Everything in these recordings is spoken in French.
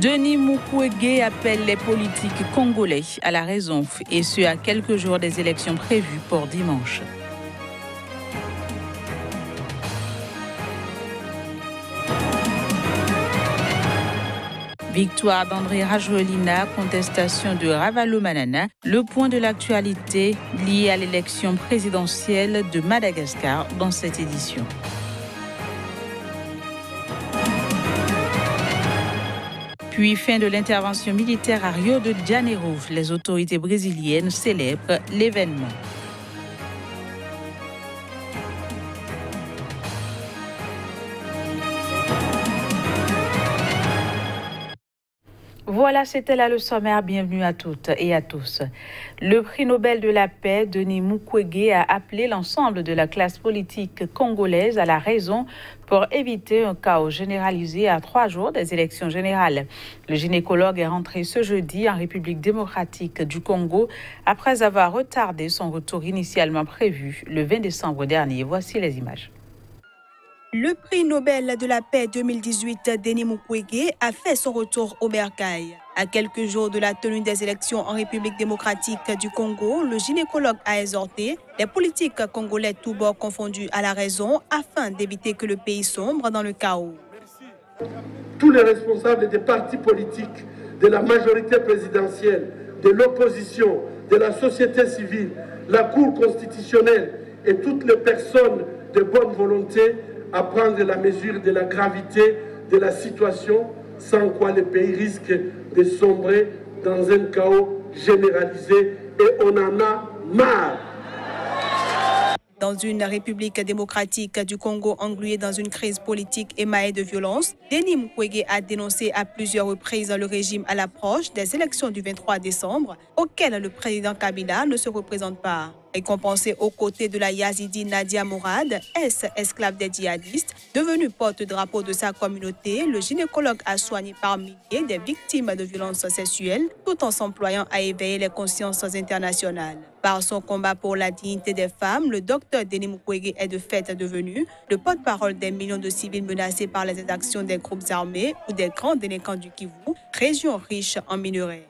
Denis Mukwege appelle les politiques congolais à la raison, et ce à quelques jours des élections prévues pour dimanche. Victoire d'André Rajoelina, contestation de Ravalomanana, le point de l'actualité lié à l'élection présidentielle de Madagascar dans cette édition. Puis fin de l'intervention militaire à Rio de Janeiro, les autorités brésiliennes célèbrent l'événement. Voilà, c'était là le sommaire. Bienvenue à toutes et à tous. Le prix Nobel de la paix, Denis Mukwege, a appelé l'ensemble de la classe politique congolaise à la raison pour éviter un chaos généralisé à 3 jours des élections générales. Le gynécologue est rentré ce jeudi en République démocratique du Congo après avoir retardé son retour initialement prévu le 20 décembre dernier. Voici les images. Le prix Nobel de la paix 2018, Denis Mukwege, a fait son retour au bercail. À quelques jours de la tenue des élections en République démocratique du Congo, le gynécologue a exhorté les politiques congolais tous bords confondus à la raison afin d'éviter que le pays sombre dans le chaos. Tous les responsables des partis politiques, de la majorité présidentielle, de l'opposition, de la société civile, la Cour constitutionnelle et toutes les personnes de bonne volonté à prendre la mesure de la gravité de la situation, sans quoi le pays risque de sombrer dans un chaos généralisé et on en a marre. Dans une république démocratique du Congo engluée dans une crise politique émaillée de violence, Denis Mukwege a dénoncé à plusieurs reprises le régime à l'approche des élections du 23 décembre, auxquelles le président Kabila ne se représente pas. Récompensé aux côtés de la Yazidi Nadia Mourad, ex-esclave des djihadistes, devenue porte-drapeau de sa communauté, le gynécologue a soigné par milliers des victimes de violences sexuelles, tout en s'employant à éveiller les consciences internationales. Par son combat pour la dignité des femmes, le docteur Denis Mukwege est de fait devenu le porte-parole des millions de civils menacés par les exactions des groupes armés ou des grands délinquants du Kivu, région riche en minerais.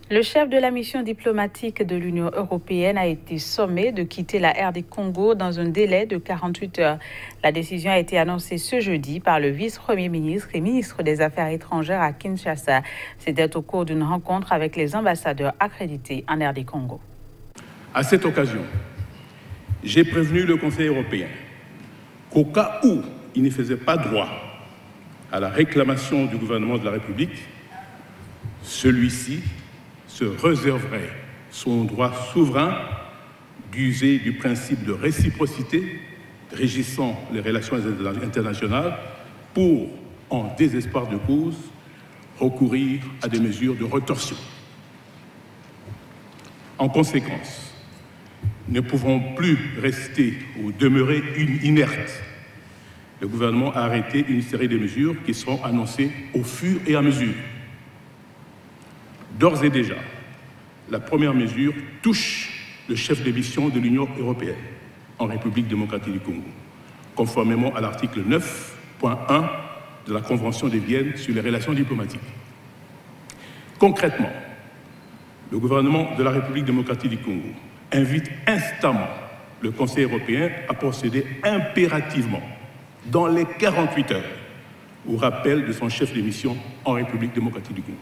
Le chef de la mission diplomatique de l'Union européenne a été sommé de quitter la RD Congo dans un délai de 48 heures. La décision a été annoncée ce jeudi par le vice-premier ministre et ministre des Affaires étrangères à Kinshasa. C'était au cours d'une rencontre avec les ambassadeurs accrédités en RD Congo. À cette occasion, j'ai prévenu le Conseil européen qu'au cas où il ne faisait pas droit à la réclamation du gouvernement de la République, celui-ci se réserverait son droit souverain d'user du principe de réciprocité régissant les relations internationales pour, en désespoir de cause, recourir à des mesures de rétorsion. En conséquence, ne pouvons plus rester ou demeurer inertes. Le gouvernement a arrêté une série de mesures qui seront annoncées au fur et à mesure. D'ores et déjà, la première mesure touche le chef de mission de l'Union européenne en République démocratique du Congo, conformément à l'article 9.1 de la Convention de Vienne sur les relations diplomatiques. Concrètement, le gouvernement de la République démocratique du Congo invite instamment le Conseil européen à procéder impérativement, dans les 48 heures, au rappel de son chef de mission en République démocratique du Congo.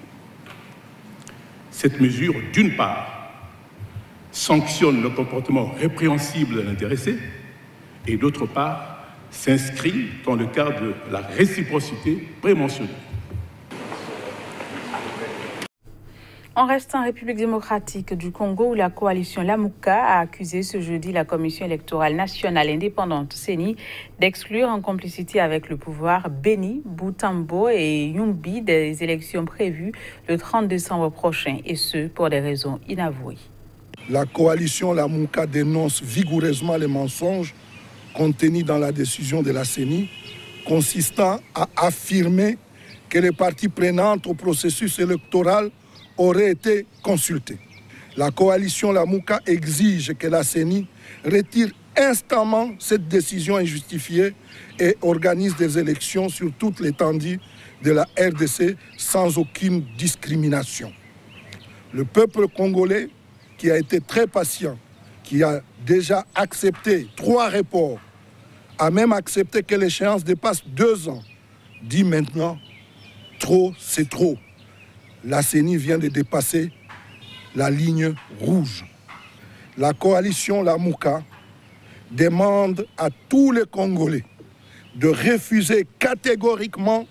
Cette mesure, d'une part, sanctionne le comportement répréhensible de l'intéressé et d'autre part, s'inscrit dans le cadre de la réciprocité prémentionnée. On reste en République démocratique du Congo où la coalition Lamuka a accusé ce jeudi la Commission électorale nationale indépendante CENI d'exclure en complicité avec le pouvoir Beni, Boutambo et Yumbi des élections prévues le 30 décembre prochain, et ce pour des raisons inavouées. La coalition Lamuka dénonce vigoureusement les mensonges contenus dans la décision de la CENI consistant à affirmer que les parties prenantes au processus électoral auraient été consultées. La coalition Lamuka exige que la CENI retire instamment cette décision injustifiée et organise des élections sur toute l'étendue de la RDC sans aucune discrimination. Le peuple congolais, qui a été très patient, qui a déjà accepté 3 reports, a même accepté que l'échéance dépasse 2 ans, dit maintenant, trop, c'est trop. La CENI vient de dépasser la ligne rouge. La coalition Lamuka demande à tous les Congolais de refuser catégoriquement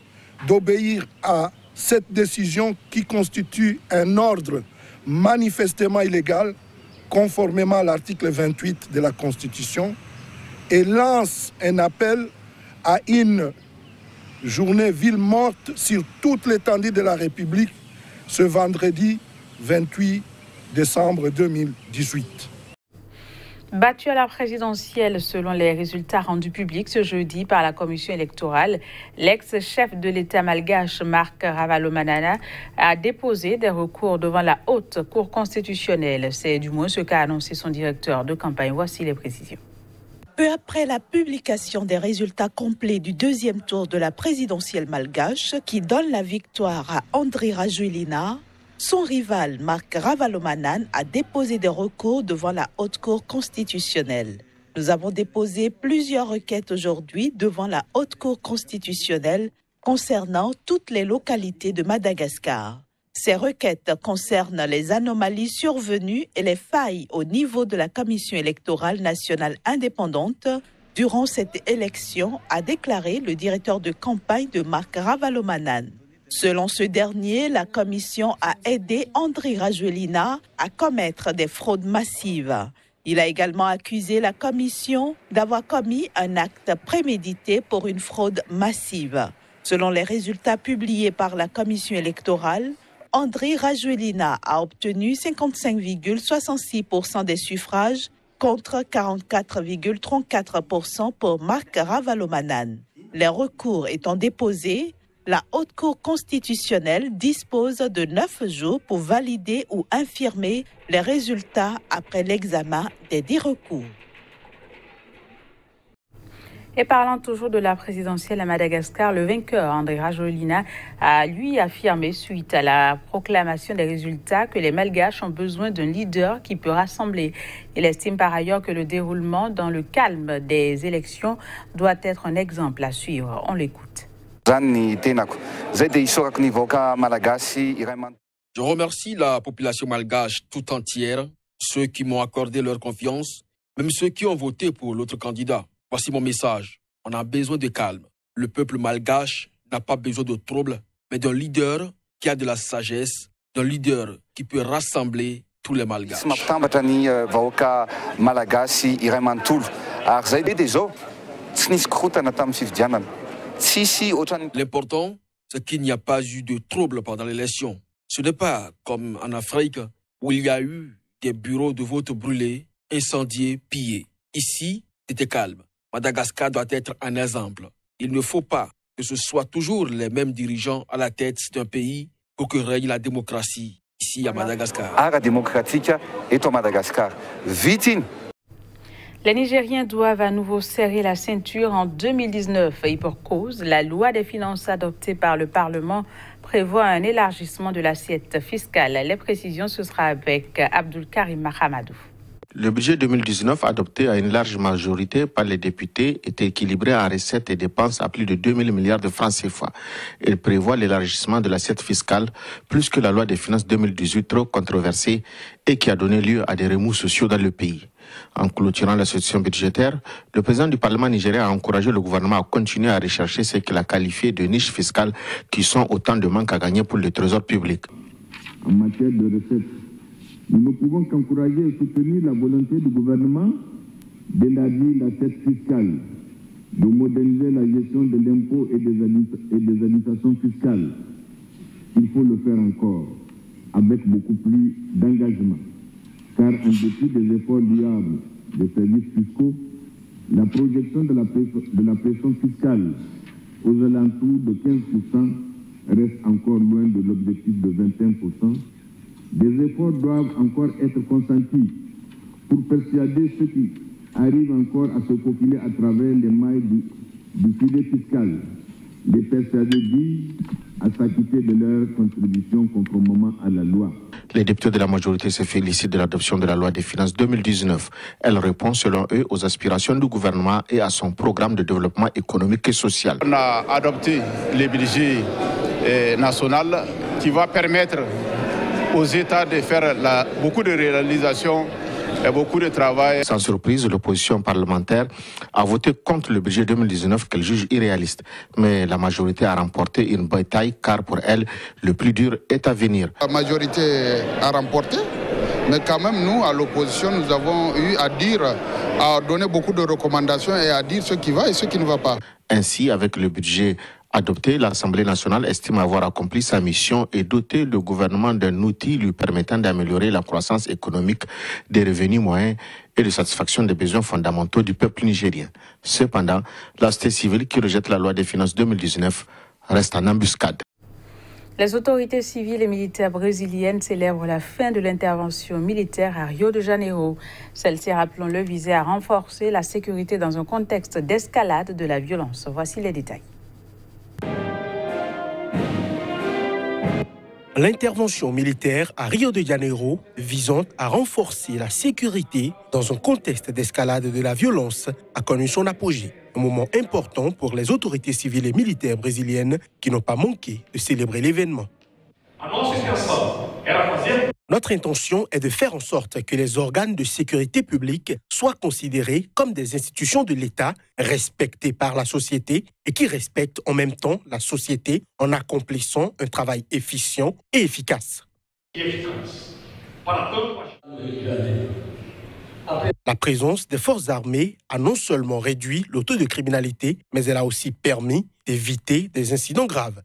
d'obéir à cette décision qui constitue un ordre manifestement illégal, conformément à l'article 28 de la Constitution, et lance un appel à une journée ville morte sur toute l'étendue de la République ce vendredi 28 décembre 2018. Battu à la présidentielle selon les résultats rendus publics ce jeudi par la commission électorale, l'ex-chef de l'État malgache Marc Ravalomanana a déposé des recours devant la haute cour constitutionnelle. C'est du moins ce qu'a annoncé son directeur de campagne. Voici les précisions. Peu après la publication des résultats complets du 2e tour de la présidentielle malgache qui donne la victoire à Andry Rajoelina, son rival Marc Ravalomanana a déposé des recours devant la haute cour constitutionnelle. Nous avons déposé plusieurs requêtes aujourd'hui devant la haute cour constitutionnelle concernant toutes les localités de Madagascar. Ces requêtes concernent les anomalies survenues et les failles au niveau de la Commission électorale nationale indépendante durant cette élection, a déclaré le directeur de campagne de Marc Ravalomanana. Selon ce dernier, la commission a aidé Andry Rajoelina à commettre des fraudes massives. Il a également accusé la commission d'avoir commis un acte prémédité pour une fraude massive. Selon les résultats publiés par la commission électorale, Andry Rajoelina a obtenu 55,66% des suffrages contre 44,34% pour Marc Ravalomanana. Les recours étant déposés, la Haute Cour constitutionnelle dispose de 9 jours pour valider ou infirmer les résultats après l'examen des 10 recours. Et parlant toujours de la présidentielle à Madagascar, le vainqueur Andry Rajoelina a lui affirmé suite à la proclamation des résultats que les Malgaches ont besoin d'un leader qui peut rassembler. Il estime par ailleurs que le déroulement dans le calme des élections doit être un exemple à suivre. On l'écoute. Je remercie la population malgache tout entière, ceux qui m'ont accordé leur confiance, même ceux qui ont voté pour l'autre candidat. Voici mon message. On a besoin de calme. Le peuple malgache n'a pas besoin de trouble, mais d'un leader qui a de la sagesse, d'un leader qui peut rassembler tous les Malgaches. L'important, c'est qu'il n'y a pas eu de trouble pendant l'élection. Ce n'est pas comme en Afrique où il y a eu des bureaux de vote brûlés, incendiés, pillés. Ici, c'était calme. Madagascar doit être un exemple. Il ne faut pas que ce soit toujours les mêmes dirigeants à la tête d'un pays pour que règne la démocratie ici à Madagascar. La démocratique est au Madagascar. Vite. Les Nigériens doivent à nouveau serrer la ceinture en 2019 et pour cause, la loi des finances adoptée par le Parlement prévoit un élargissement de l'assiette fiscale. Les précisions, ce sera avec Abdul Karim Mahamadou. Le budget 2019, adopté à une large majorité par les députés, est équilibré en recettes et dépenses à plus de 2 000 milliards de francs CFA. Il prévoit l'élargissement de l'assiette fiscale, plus que la loi des finances 2018 trop controversée et qui a donné lieu à des remous sociaux dans le pays. En clôturant la session budgétaire, le président du Parlement nigérien a encouragé le gouvernement à continuer à rechercher ce qu'il a qualifié de niches fiscales qui sont autant de manques à gagner pour le trésor public. En matière de recettes, nous ne pouvons qu'encourager et soutenir la volonté du gouvernement d'élargir l'assiette fiscale, de moderniser la gestion de l'impôt et des administrations fiscales. Il faut le faire encore, avec beaucoup plus d'engagement, car en dépit des efforts durables des services fiscaux, la projection de la pression fiscale aux alentours de 15% reste encore loin de l'objectif de 21%. Des efforts doivent encore être consentis pour persuader ceux qui arrivent encore à se faufiler à travers les mailles du filet fiscal, les persuader à s'acquitter de leur contribution conformément à la loi. Les députés de la majorité se félicitent de l'adoption de la loi des finances 2019. Elle répond selon eux aux aspirations du gouvernement et à son programme de développement économique et social. On a adopté le budget national qui va permettre aux États de faire beaucoup de réalisations et beaucoup de travail. Sans surprise, l'opposition parlementaire a voté contre le budget 2019 qu'elle juge irréaliste. Mais la majorité a remporté une bataille car pour elle, le plus dur est à venir. La majorité a remporté, mais quand même nous, à l'opposition, nous avons eu à dire, à donner beaucoup de recommandations et à dire ce qui va et ce qui ne va pas. Ainsi, avec le budget adopté, l'Assemblée nationale estime avoir accompli sa mission et doté le gouvernement d'un outil lui permettant d'améliorer la croissance économique, des revenus moyens et de satisfaction des besoins fondamentaux du peuple nigérien. Cependant, la société civile qui rejette la loi des finances 2019 reste en embuscade. Les autorités civiles et militaires brésiliennes célèbrent la fin de l'intervention militaire à Rio de Janeiro. Celle-ci, rappelons-le, visait à renforcer la sécurité dans un contexte d'escalade de la violence. Voici les détails. L'intervention militaire à Rio de Janeiro visant à renforcer la sécurité dans un contexte d'escalade de la violence a connu son apogée. Un moment important pour les autorités civiles et militaires brésiliennes qui n'ont pas manqué de célébrer l'événement. Notre intention est de faire en sorte que les organes de sécurité publique soient considérés comme des institutions de l'État respectées par la société et qui respectent en même temps la société en accomplissant un travail efficient et efficace. La présence des forces armées a non seulement réduit le taux de criminalité, mais elle a aussi permis d'éviter des incidents graves.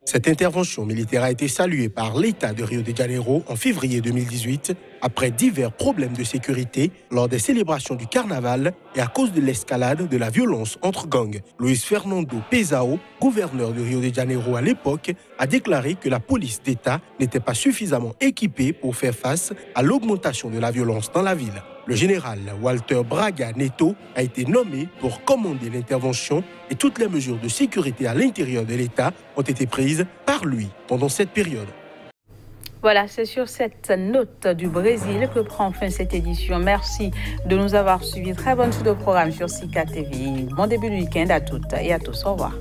Cette intervention militaire a été saluée par l'État de Rio de Janeiro en février 2018 après divers problèmes de sécurité lors des célébrations du carnaval et à cause de l'escalade de la violence entre gangs. Luis Fernando Pezao, gouverneur de Rio de Janeiro à l'époque, a déclaré que la police d'État n'était pas suffisamment équipée pour faire face à l'augmentation de la violence dans la ville. Le général Walter Braga Neto a été nommé pour commander l'intervention et toutes les mesures de sécurité à l'intérieur de l'État ont été prises par lui pendant cette période. Voilà, c'est sur cette note du Brésil que prend fin cette édition. Merci de nous avoir suivis. Très bonne suite de programme sur Sika TV. Bon début de week-end à toutes et à tous. Au revoir.